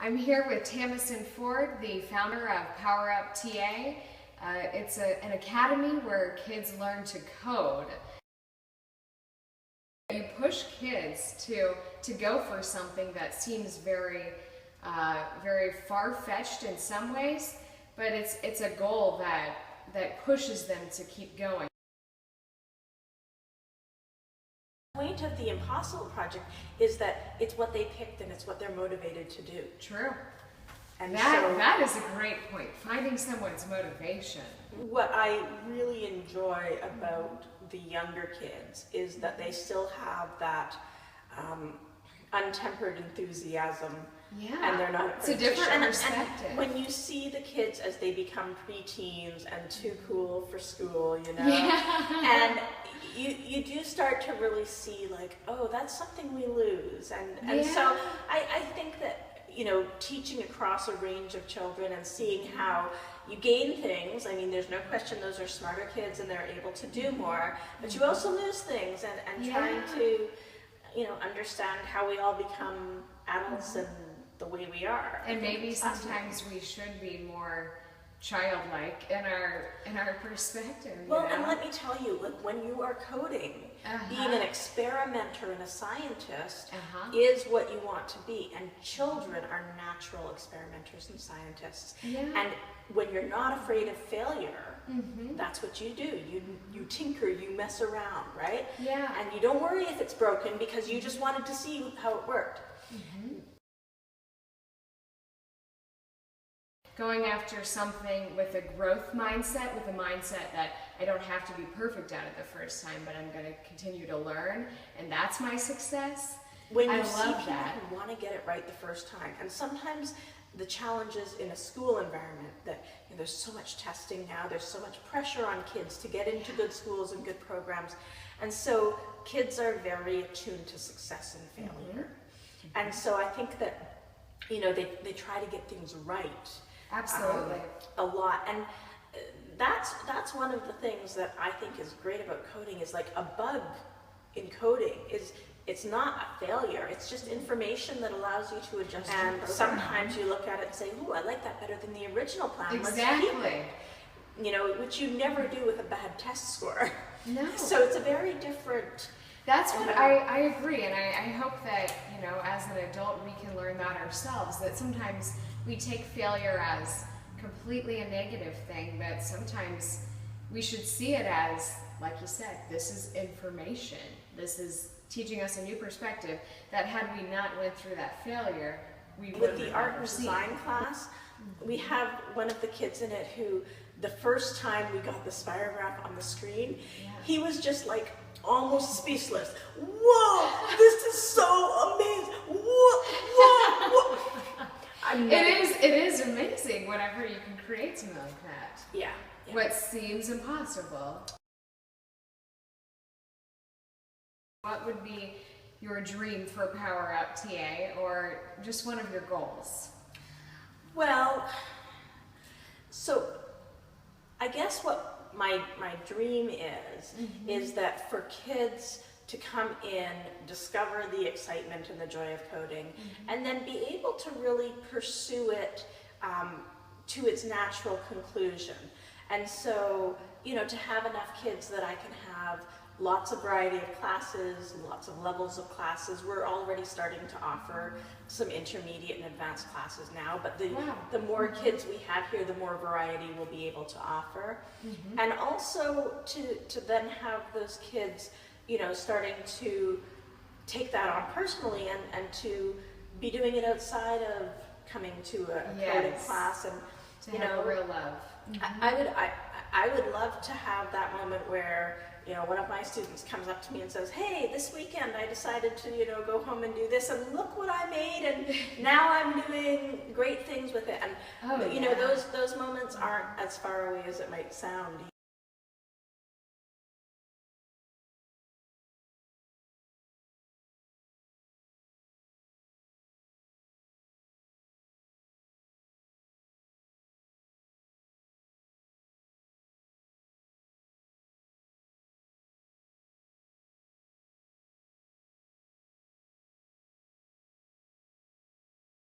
I'm here with Tamasin Ford, the founder of Power Up TA. It's an academy where kids learn to code. You push kids to go for something that seems very far-fetched in some ways, but it's a goal that pushes them to keep going. The point of the Impossible Project is that it's what they picked and it's what they're motivated to do. True. And that is a great point, finding someone's motivation. What I really enjoy about the younger kids is that they still have that untempered enthusiasm. Yeah, and they're not it's a different perspective. And when you see the kids as they become preteens and too cool for school, you know, and you do start to really see like, oh, that's something we lose. And so I think that, you know, teaching across a range of children and seeing how you gain things, I mean, there's no question those are smarter kids and they're able to do more, but you also lose things, and trying to, you know, understand how we all become adults and the way we are. And maybe sometimes we should be more childlike in our perspective. Well, you know? and let me tell you, like when you are coding, being an experimenter and a scientist is what you want to be. And children are natural experimenters and scientists. And when you're not afraid of failure, that's what you do. You tinker, you mess around, right? And you don't worry if it's broken because you just wanted to see how it worked. Going after something with a growth mindset, with a mindset that I don't have to be perfect at it the first time, but I'm going to continue to learn, and that's my success. When you see people who want to get it right the first time, and sometimes the challenges in a school environment that, you know, there's so much testing now, there's so much pressure on kids to get into good schools and good programs, and so kids are very attuned to success and failure. And so I think that, you know, they try to get things right. Absolutely. A lot. And that's one of the things that I think is great about coding is like a bug in coding is it's not a failure. It's just information that allows you to adjust. And sometimes you look at it and say, ooh, I like that better than the original plan. Exactly. Let's keep it. You know, which you never do with a bad test score. No. So it's a very different... That's what I agree, and I hope that, you know, as an adult we can learn that ourselves, that sometimes we take failure as completely a negative thing, but sometimes we should see it as, like you said, this is information. This is teaching us a new perspective that had we not went through that failure, we would. With the art and design class, we have one of the kids in it who, the first time we got the spirograph on the screen, he was just like, almost speechless. Whoa, this is so amazing. Whoa. It is amazing whenever you can create something like that. Yeah. What seems impossible. What would be your dream for Power Up TA, or just one of your goals? Well, so I guess what my dream is that for kids to come in, discover the excitement and the joy of coding, and then be able to really pursue it to its natural conclusion. And so, you know, to have enough kids that I can have lots of variety of classes, lots of levels of classes. We're already starting to offer some intermediate and advanced classes now, but the more kids we have here, the more variety we'll be able to offer. And also to then have those kids, you know, starting to take that on personally and to be doing it outside of coming to a coding class, and to have a real love. I would love to have that moment where, you know, one of my students comes up to me and says, hey, this weekend I decided to, you know, go home and do this, and look what I made, and now I'm doing great things with it. And you know, those moments aren't as far away as it might sound.